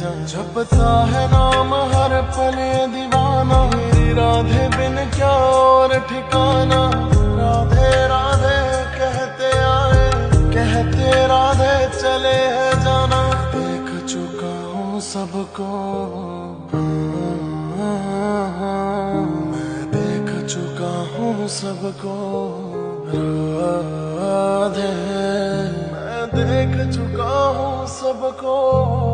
जपता है नाम हर पल ये दीवाना, तेरी राधे बिन क्या और ठिकाना। राधे राधे कहते आए, कहते राधे चले है जाना। देख चुका हूँ सबको, मैं देख चुका हूँ सबको। राधे मैं देख चुका हूँ सबको।